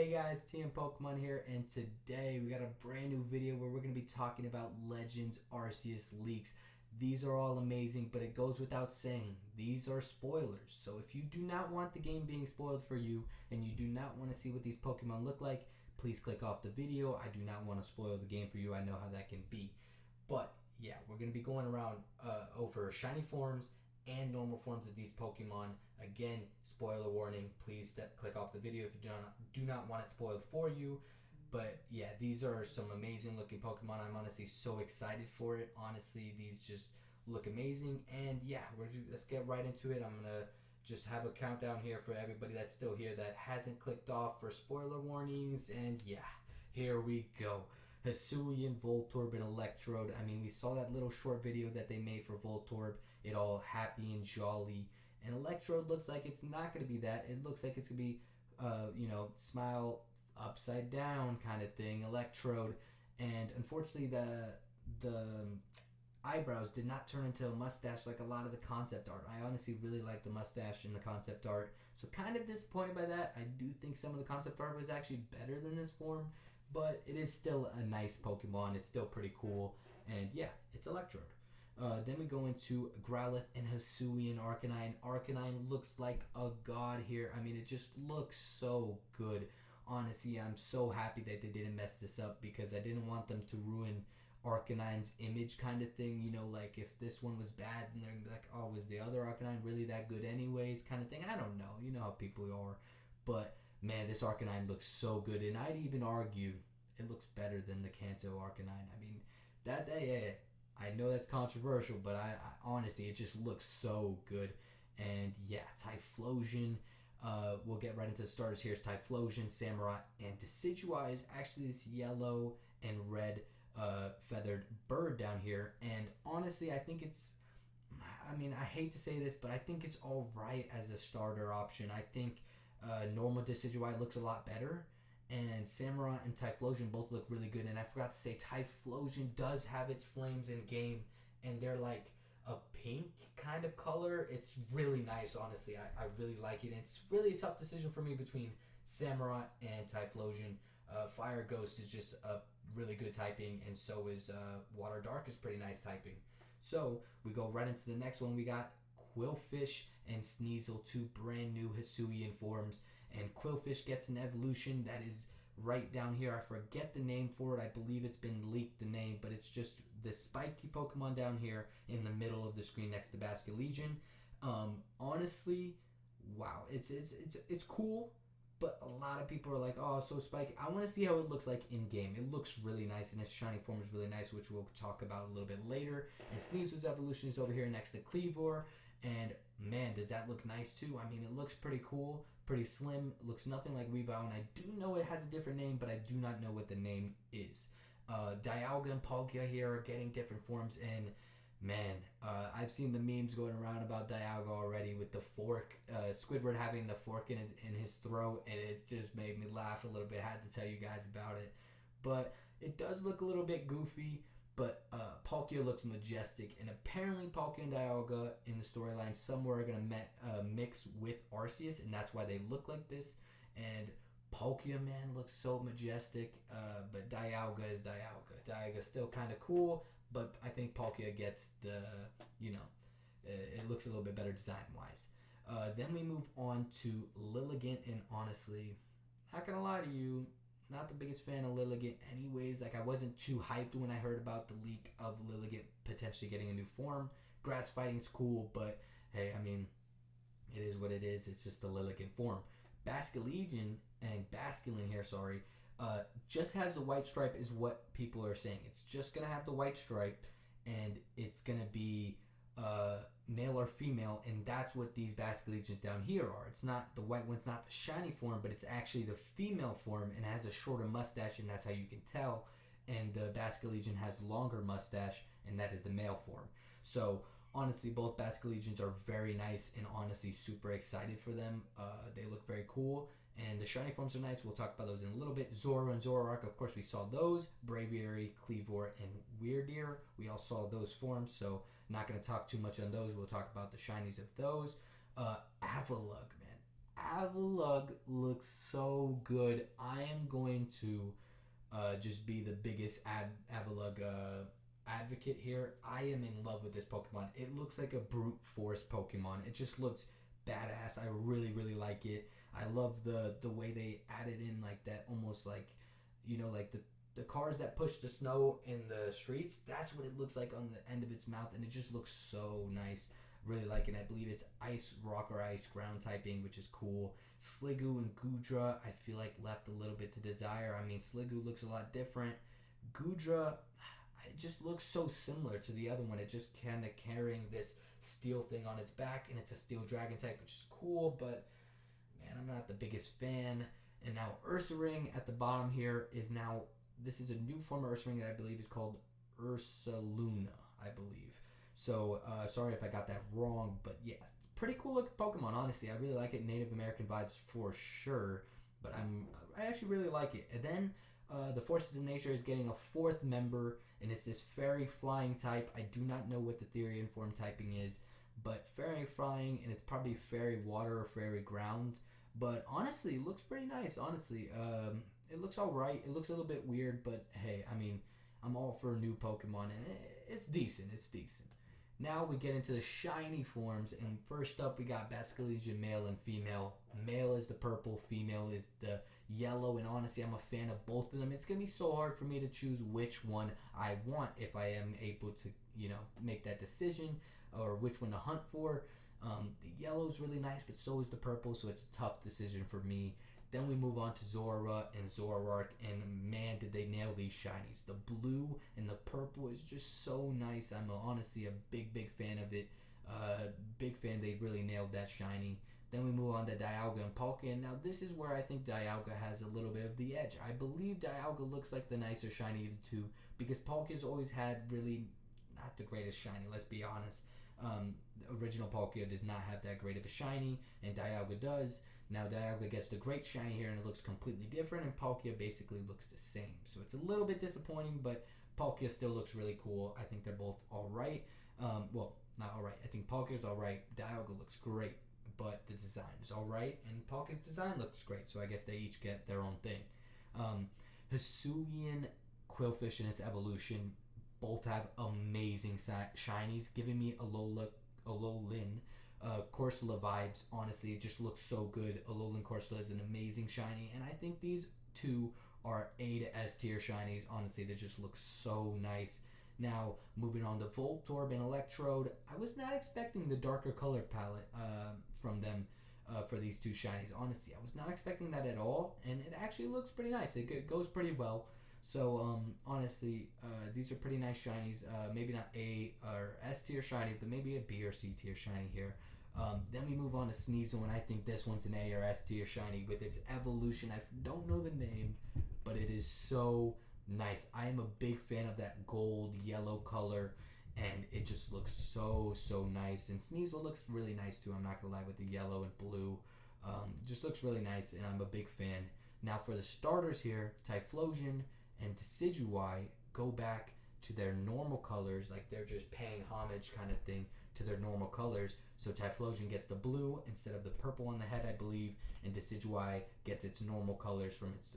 Hey guys, TM Pokemon here, and today we got a brand new video where we're going to be talking about Legends Arceus leaks. These are all amazing, but it goes without saying, these are spoilers. So if you do not want the game being spoiled for you, and you do not want to see what these Pokemon look like, please click off the video. I do not want to spoil the game for you. I know how that can be. But yeah, we're going to be going around over shiny forms and normal forms of these Pokemon. Again, spoiler warning, please click off the video if you do not want it spoiled for you. But yeah, these are some amazing looking Pokemon. I'm honestly so excited for it. Honestly, these just look amazing. And yeah, let's get right into it. I'm going to just have a countdown here for everybody that's still here that hasn't clicked off for spoiler warnings. And yeah, here we go. Hisuian, Voltorb, and Electrode. I mean, we saw that little short video that they made for Voltorb. It all happy and jolly. And Electrode looks like it's not going to be that. It looks like it's going to be, smile upside down kind of thing. Electrode. And unfortunately, the eyebrows did not turn into a mustache like a lot of the concept art. I honestly really like the mustache in the concept art. So kind of disappointed by that. I do think some of the concept art was actually better than this form. But it is still a nice Pokemon. It's still pretty cool. And yeah, it's Electrode. Then we go into Growlithe and Hisuian Arcanine. Arcanine looks like a god here. I mean, it just looks so good. Honestly, I'm so happy that they didn't mess this up because I didn't want them to ruin Arcanine's image kind of thing. You know, like if this one was bad, then they're going to be like, oh, was the other Arcanine really that good anyways kind of thing. I don't know. You know how people are. But man, this Arcanine looks so good, and I'd even argue it looks better than the Kanto Arcanine. I mean, I know that's controversial, but I honestly, it just looks so good. And yeah, Typhlosion. We'll get right into the starters here. It's Typhlosion, Samurott, and Decidueye is actually this yellow and red feathered bird down here. And honestly, I think it's, I mean, I hate to say this, but I think it's all right as a starter option. I think normal Decidueye looks a lot better, and Samurott and Typhlosion both look really good. And I forgot to say, Typhlosion does have its flames in game, and they're like a pink kind of color. It's really nice, honestly. I really like it. And it's really a tough decision for me between Samurott and Typhlosion. Fire Ghost is just a really good typing, and so is Water Dark is pretty nice typing. So we go right into the next one. We got Qwilfish and Sneasel, two brand new Hisuian forms, and Qwilfish gets an evolution that is right down here. I forget the name for it. I believe it's been leaked, the name, but it's just the spiky Pokemon down here in the middle of the screen next to Basculegion. Honestly, wow, it's cool, but a lot of people are like, oh, so spiky. I want to see how it looks like in game. It looks really nice, and its shiny form is really nice, which we'll talk about a little bit later. And Sneasel's evolution is over here next to Kleavor. And man, does that look nice too. I mean, it looks pretty cool, pretty slim. It looks nothing like Weavile, and I do know it has a different name, but I do not know what the name is. Dialga and Palkia here are getting different forms, and man, I've seen the memes going around about Dialga already with the fork, Squidward having the fork in his throat, and it just made me laugh a little bit. I had to tell you guys about it. But it does look a little bit goofy. But Palkia looks majestic, and apparently Palkia and Dialga in the storyline somewhere are going to mix with Arceus, and that's why they look like this. And Palkia, man, looks so majestic, but Dialga is Dialga. Dialga's still kind of cool, but I think Palkia gets it looks a little bit better design-wise. Then we move on to Lilligant, and honestly, not going to lie to you, not the biggest fan of Lilligant anyways. Like, I wasn't too hyped when I heard about the leak of Lilligant potentially getting a new form. Grass fighting's cool, but hey, I mean, it is what it is. It's just the Lilligant form. Basculegion and Basculin here, just has the white stripe is what people are saying. It's just going to have the white stripe, and it's going to be male or female, and that's what these Basculegions down here are. It's not the white one's not the shiny form, but it's actually the female form and has a shorter mustache, and that's how you can tell. And the Basculegion has longer mustache, and that is the male form. So honestly, both Basculegions are very nice, and honestly super excited for them. They look very cool, and the shiny forms are nice. We'll talk about those in a little bit. Zoro and Zoroark, of course, we saw those. Braviary, Kleavor, and Weirdeer, we all saw those forms, so not going to talk too much on those. We'll talk about the shinies of those. Avalugg, man. Avalugg looks so good. I am going to just be the biggest Avalugg advocate here. I am in love with this Pokemon. It looks like a brute force Pokemon. It just looks badass. I really, really like it. I love the way they added in like that, almost like, like the cars that push the snow in the streets. That's what it looks like on the end of its mouth, and it just looks so nice. Really like it. I believe it's ice, rock, or ice ground typing, which is cool. Sliggoo and Goodra, I feel like left a little bit to desire. I mean, Sliggoo looks a lot different. Goodra, it just looks so similar to the other one. It just kind of carrying this steel thing on its back, and it's a steel dragon type, which is cool, but man, I'm not the biggest fan. And now Ursa Ring at the bottom here is now, this is a new form of Ursa Ring that I believe is called Ursa Luna, I believe. So, sorry if I got that wrong, but yeah, pretty cool looking Pokemon, honestly. I really like it. Native American vibes for sure, but I actually really like it. And then the Forces of Nature is getting a fourth member, and it's this Fairy Flying type. I do not know what the Therian form typing is, but Fairy Flying, and it's probably Fairy Water or Fairy Ground. But honestly, it looks pretty nice, honestly. It looks alright. It looks a little bit weird, but hey, I mean, I'm all for a new Pokemon, and it's decent. It's decent. Now we get into the shiny forms, and first up we got Basculegion male and female. Male is the purple, female is the yellow, and honestly I'm a fan of both of them. It's going to be so hard for me to choose which one I want if I am able to, make that decision, or which one to hunt for. The yellow is really nice, but so is the purple, so it's a tough decision for me. Then we move on to Zora and Zoroark, and man, did they nail these shinies. The blue and the purple is just so nice. I'm honestly a big, big fan of it. Big fan, they really nailed that shiny. Then we move on to Dialga and Palkia, and now this is where I think Dialga has a little bit of the edge. I believe Dialga looks like the nicer shiny of the two, because Palkia's always had really not the greatest shiny, let's be honest. The original Palkia does not have that great of a shiny, and Dialga does. Now Dialga gets the great shiny here, and it looks completely different, and Palkia basically looks the same. So it's a little bit disappointing, but Palkia still looks really cool. I think they're both alright. Well, not alright. I think Palkia's alright. Dialga looks great, but the design is alright, and Palkia's design looks great, so I guess they each get their own thing. Hisuian, Quillfish, and its evolution both have amazing shinies, giving me Alolan Corsola vibes. Honestly, it just looks so good. Alolan Corsola is an amazing shiny, and I think these two are A to S tier shinies. Honestly, they just look so nice. Now, moving on to Voltorb and Electrode, I was not expecting the darker color palette from them for these two shinies. Honestly, I was not expecting that at all, and it actually looks pretty nice. It goes pretty well. So, honestly, these are pretty nice shinies. Maybe not A or S tier shiny, but maybe a B or C tier shiny here. Then we move on to Sneasel, and I think this one's an A or S tier shiny with its evolution. I don't know the name, but it is so nice. I am a big fan of that gold yellow color, and it just looks so nice. And Sneasel looks really nice too. I'm not gonna lie, with the yellow and blue, just looks really nice, and I'm a big fan. Now for the starters here, Typhlosion and Decidueye go back to their normal colors, like they're just paying homage kind of thing to their normal colors. So Typhlosion gets the blue instead of the purple on the head, I believe, and Decidueye gets its normal colors from its,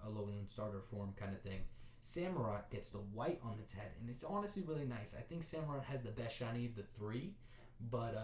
Alolan starter form kind of thing. Samurott gets the white on its head, and it's honestly really nice. I think Samurott has the best shiny of the three, but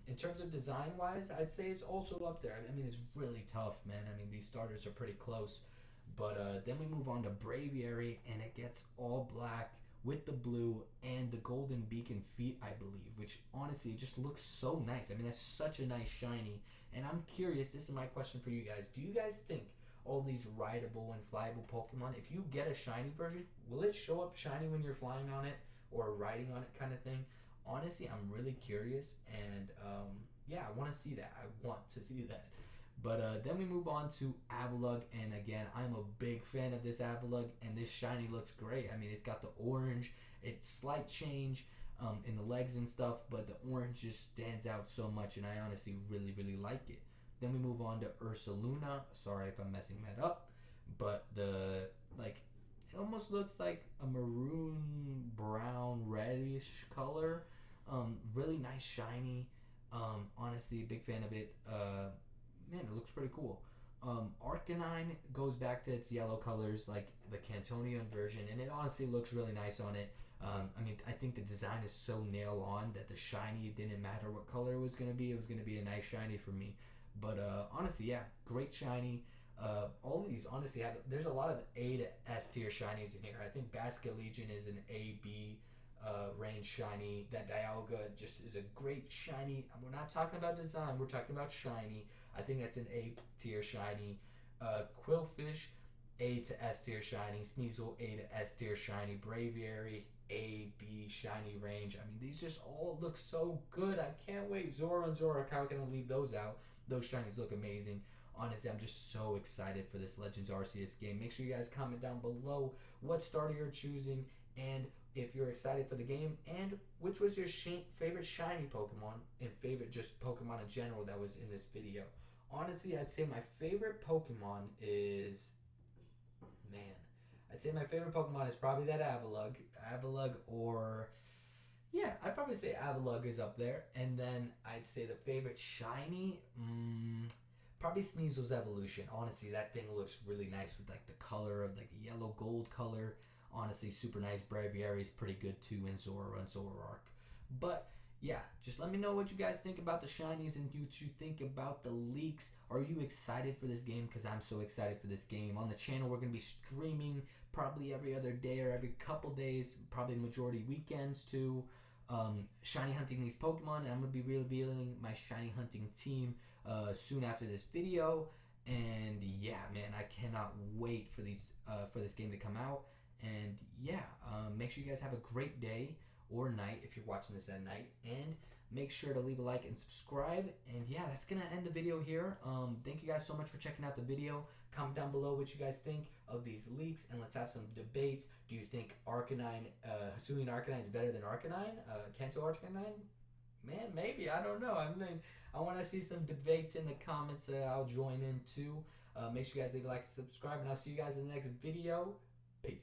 in terms of design-wise, I'd say it's also up there. I mean, it's really tough, man. I mean, these starters are pretty close. But then we move on to Braviary, and it gets all black with the blue and the golden beacon feet, I believe, which honestly it just looks so nice. I mean, that's such a nice shiny, and I'm curious, this is my question for you guys. Do you guys think all these rideable and flyable Pokemon, if you get a shiny version, will it show up shiny when you're flying on it or riding on it kind of thing? Honestly, I'm really curious, and yeah, I want to see that. I want to see that. But then we move on to Avalugg, and again, I'm a big fan of this Avalugg, and this shiny looks great. I mean, it's got the orange, it's slight change in the legs and stuff, but the orange just stands out so much, and I honestly really like it. Then we move on to Ursa Luna. Sorry if I'm messing that up, but it almost looks like a maroon, brown, reddish color. Really nice shiny. Honestly, big fan of it. Man, it looks pretty cool. Arcanine goes back to its yellow colors, like the Cantonian version, and it honestly looks really nice on it. I mean, I think the design is so nail on that the shiny, it didn't matter what color it was going to be. It was going to be a nice shiny for me. But honestly, yeah, great shiny. All of these honestly have. There's a lot of A to S tier shinies in here. I think Basket Legion is an A B range shiny. That Dialga just is a great shiny. We're not talking about design. We're talking about shiny. I think that's an A tier shiny. Quillfish, A to S tier shiny. Sneasel, A to S tier shiny. Braviary, A, B shiny range. I mean, these just all look so good. I can't wait. Zora and Zorak, how can I leave those out? Those shinies look amazing. Honestly, I'm just so excited for this Legends Arceus game. Make sure you guys comment down below what starter you're choosing and if you're excited for the game, and which was your favorite shiny Pokemon and favorite just Pokemon in general that was in this video. Honestly, I'd say my favorite Pokemon is, I'd say my favorite Pokemon is probably that Avalugg, or yeah, I'd probably say Avalugg is up there. And then I'd say the favorite shiny, probably Sneasel's evolution. Honestly, that thing looks really nice with like the color of like the yellow gold color. Honestly, super nice. Braviary is pretty good too, and Zora and Zoroark. But yeah, just let me know what you guys think about the shinies and what you think about the leaks. Are you excited for this game? Because I'm so excited for this game. On the channel, we're going to be streaming probably every other day or every couple days, probably majority weekends too. Shiny hunting these Pokemon, and I'm going to be revealing my shiny hunting team soon after this video. And yeah, man, I cannot wait for this game to come out. And yeah, make sure you guys have a great day or night if you're watching this at night, and make sure to leave a like and subscribe. And yeah, that's gonna end the video here. Thank you guys so much for checking out the video. Comment down below what you guys think of these leaks, and let's have some debates. Do you think Arcanine, Hisuian Arcanine is better than Arcanine, Kanto Arcanine? Man, maybe, I don't know. I mean, I want to see some debates in the comments. I'll join in too. Make sure you guys leave a like and subscribe, and I'll see you guys in the next video. Peace.